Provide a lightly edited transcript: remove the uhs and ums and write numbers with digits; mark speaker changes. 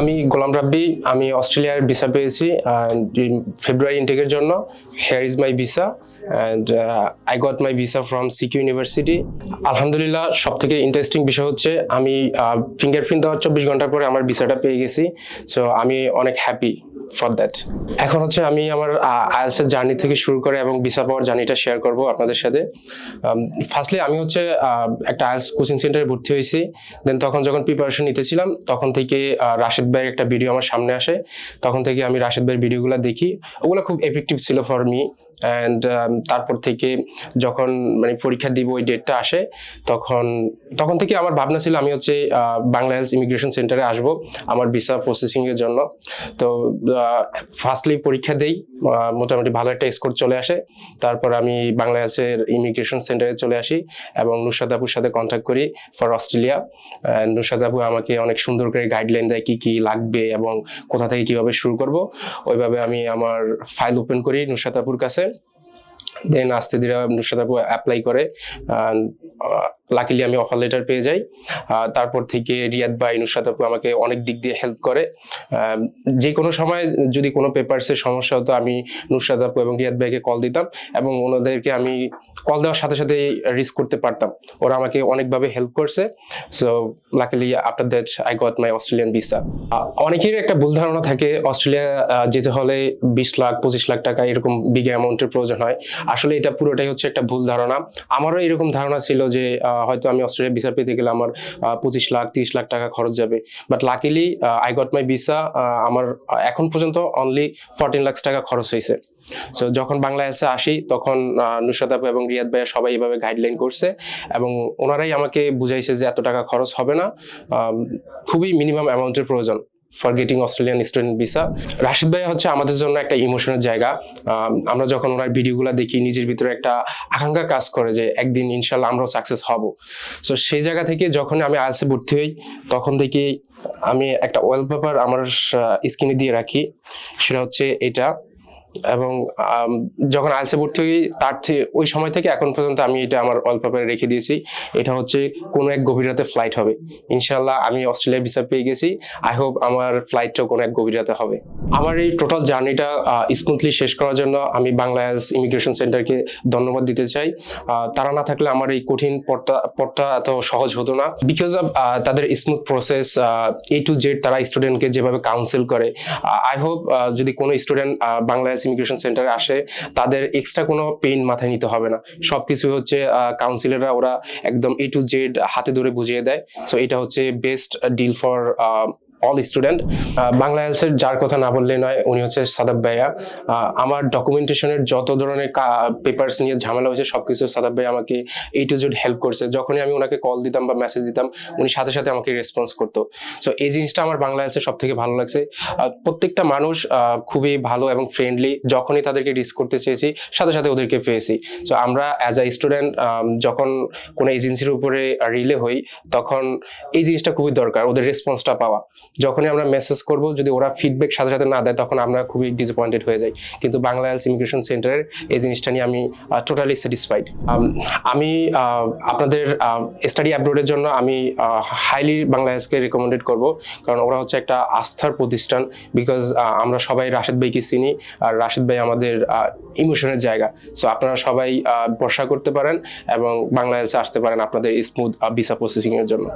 Speaker 1: আমি গোলাম রাব্বি। আমি অস্ট্রেলিয়ার ভিসা পেয়েছি ফেব্রুয়ারি ইনটেকের জন্য। Hair is my visa and I got my visa from CQ university. আলহামদুলিল্লাহ, সব থেকে ইন্টারেস্টিং বিষয় হচ্ছে আমি ফিঙ্গারপ্রিন্ট দেওয়ার 24 ঘন্টার পরে আমার ভিসাটা পেয়ে গেছি। সো আমি অনেক হ্যাপি ফর দ্যাট। এখন হচ্ছে আমি আমার আইএলটিএস এর জার্নি থেকে শুরু করে এবং ভিসা পাওয়ার জার্নিটা শেয়ার করব আপনাদের সাথে। ফার্স্টলি আমি হচ্ছে একটা আইএলটিএস কোচিং সেন্টারে ভর্তি হয়েছি। দেন তখন যখন প্রিপারেশন নিতেছিলাম তখন থেকে রাশেদ ভাইয়ের একটা ভিডিও আমার সামনে আসে। তখন থেকে আমি রাশেদ ভাইয়ের ভিডিওগুলো দেখি, ওগুলো খুব এফেক্টিভ ছিল ফর মি। অ্যান্ড তারপর থেকে যখন মানে পরীক্ষা দিব ওই ডেটটা আসে, তখন থেকে আমার ভাবনা ছিল আমি হচ্ছে বাংলাদেশ ইমিগ্রেশন সেন্টারে আসব আমার ভিসা প্রসেসিং এর জন্য। তো ফার্স্টলি পরীক্ষা দেই, মোটামুটি ভালো একটা স্কোর চলে আসে। তারপর আমি বাংলাদেশের ইমিগ্রেশন সেন্টারে চলে আসি এবং নুশাদ আপুর সাথে কন্ট্যাক্ট করি ফর অস্ট্রেলিয়া। নুশাদ আপু আমাকে অনেক সুন্দর করে গাইডলাইন দেয় কি কি লাগবে এবং কোথা থেকে কিভাবে শুরু করব। ওইভাবে আমি আমার ফাইল ওপেন করি নুশাদ আপুর কাছে। দেন আস্তে ধীরে নুশাদ আপু অ্যাপ্লাই করে, লাকিলি আমি অফার লেটার পেয়ে যাই। তারপর থেকে রিয়াদ ভাই, নুশাদ আপু আমাকে অনেক দিক দিয়ে হেল্প করে। যে কোনো সময় যদি কোনো পেপারসের সমস্যা হতো আমি নুশাদ আপু এবং রিয়াদ ভাইকে কল দিতাম এবং ওনাদেরকে আমি কল দেওয়ার সাথে সাথে রিস্ক করতে পারতাম। ওরা আমাকে অনেকভাবে হেল্প করছে। So luckily after that I got my Australian visa. অনেকেরই একটা ভুল ধারণা থাকে অস্ট্রেলিয়া যেতে হলে 20 লাখ 25 লাখ টাকা এরকম বিগ অ্যামাউন্টের প্রয়োজন হয়। আসলে এটা পুরোটাই হচ্ছে একটা ভুল ধারণা। আমারও এরকম ধারণা ছিল যে হয়তো আমি অস্ট্রেলিয়া ভিসা পেতে গেলে আমার 25 লাখ 30 লাখ টাকা খরচ যাবে। But luckily I got my visa. আমার এখন পর্যন্ত অনলি 14 লাখ টাকা খরচ হয়েছে। সো যখন বাংলাদেশে আসি তখন নুশাদ আপু এবং রিয়াদ ভাইয়া সবাই এইভাবে গাইডলাইন করছে এবং ওনারাই আমাকে বুঝাইছে যে এত টাকা খরচ হবে না, খুবই মিনিমাম অ্যামাউন্টের প্রয়োজন for getting Australian student visa. Rashid ভাইয়া হচ্ছে আমাদের জন্য একটা ইমোশনের জায়গা। আমরা যখন ওনার ভিডিওগুলো দেখি নিজের ভিতরে একটা আকাঙ্ক্ষা কাজ করে যে একদিন ইনশাল্লাহ আমরাও সাকসেস হব। সো সেই জায়গা থেকে যখন আমি আইএলটিএসে ভর্তি হই তখন থেকে আমি একটা ওয়ালপেপার আমার স্ক্রিনে দিয়ে রাখি, সেটা হচ্ছে এটা। এবং যখন আইএলটিএসে ভর্তি হই ওই সময় থেকে এখন পর্যন্ত আমি এটা আমার ওয়ালপেপারে রেখে দিয়েছি। এটা হচ্ছে কোনো এক গভীর রাতে ফ্লাইট হবে ইনশাল্লাহ। আমি অস্ট্রেলিয়া ভিসা পেয়ে গেছি, আই হোপ আমার ফ্লাইটটাও কোনো এক গভীর রাতে হবে। আমার এই টোটাল জার্নিটা স্মুথলি শেষ করার জন্য আমি বাংলাদেশ ইমিগ্রেশন সেন্টারকে ধন্যবাদ দিতে চাই। তারা না থাকলে আমার এই কঠিন পথটা এত সহজ হতো না। বিকজ অফ তাদের smooth process, A to Z তারা স্টুডেন্টকে যেভাবে কাউন্সিল করে। আই হোপ যদি কোনো স্টুডেন্ট বাংলাদেশ ইমিগ্রেশন সেন্টারে আসে তাদের এক্সট্রা কোনো পেইন মাথায় নিতে হবে না। সবকিছু হচ্ছে কাউন্সিলররা ওরা একদম A to Z হাতে ধরে বুঝিয়ে দেয়। সো এটা হচ্ছে best deal for all student. বাংলাদেশের যার কথা না বললে নয়, উনি হচ্ছে সাদাব ভাইয়া। আমার ডকুমেন্টেশনের যত ধরনের পেপারস নিয়ে ঝামেলা হয়েছে সবকিছু সাদাব ভাই আমাকে A to Z হেল্প করছে। যখনই আমি ওনাকে কল দিতাম বা মেসেজ দিতাম উনি সাথে সাথে আমাকে রেসপন্স করতো। সো এই জিনিসটা আমার বাংলাদেশে সব থেকে ভালো লাগছে। প্রত্যেকটা মানুষ খুবই ভালো এবং ফ্রেন্ডলি। যখনই তাদেরকে রিস্ক করতে চেয়েছি সাথে সাথে ওদেরকে পেয়েছি। সো আমরা অ্যাজ আ স্টুডেন্ট যখন কোনো এজেন্সির উপরে রিলে হই তখন এই জিনিসটা খুবই দরকার, ওদের রেসপন্সটা পাওয়া। যখনই আমরা মেসেজ করব যদি ওরা ফিডব্যাক সাথে সাথে না দেয় তখন আমরা খুবই ডিসঅ্যাপয়েন্টেড হয়ে যাই। কিন্তু বাংলাদেশ ইমিগ্রেশন সেন্টারের এই জিনিসটা নিয়ে আমি টোটালি স্যাটিসফাইড। আমি আপনাদের স্টাডি অ্যাব্রোডের জন্য আমি হাইলি বাংলাদেশকে রেকমেন্ডেড করব, কারণ ওরা হচ্ছে একটা আস্থার প্রতিষ্ঠান। বিকজ আমরা সবাই রাশেদ ভাইকে চিনি আর রাশেদ ভাই আমাদের ইমোশনের জায়গা। সো আপনারা সবাই ভরসা করতে পারেন এবং বাংলাদেশে আসতে পারেন আপনাদের স্মুথ ভিসা প্রসেসিং এর জন্য।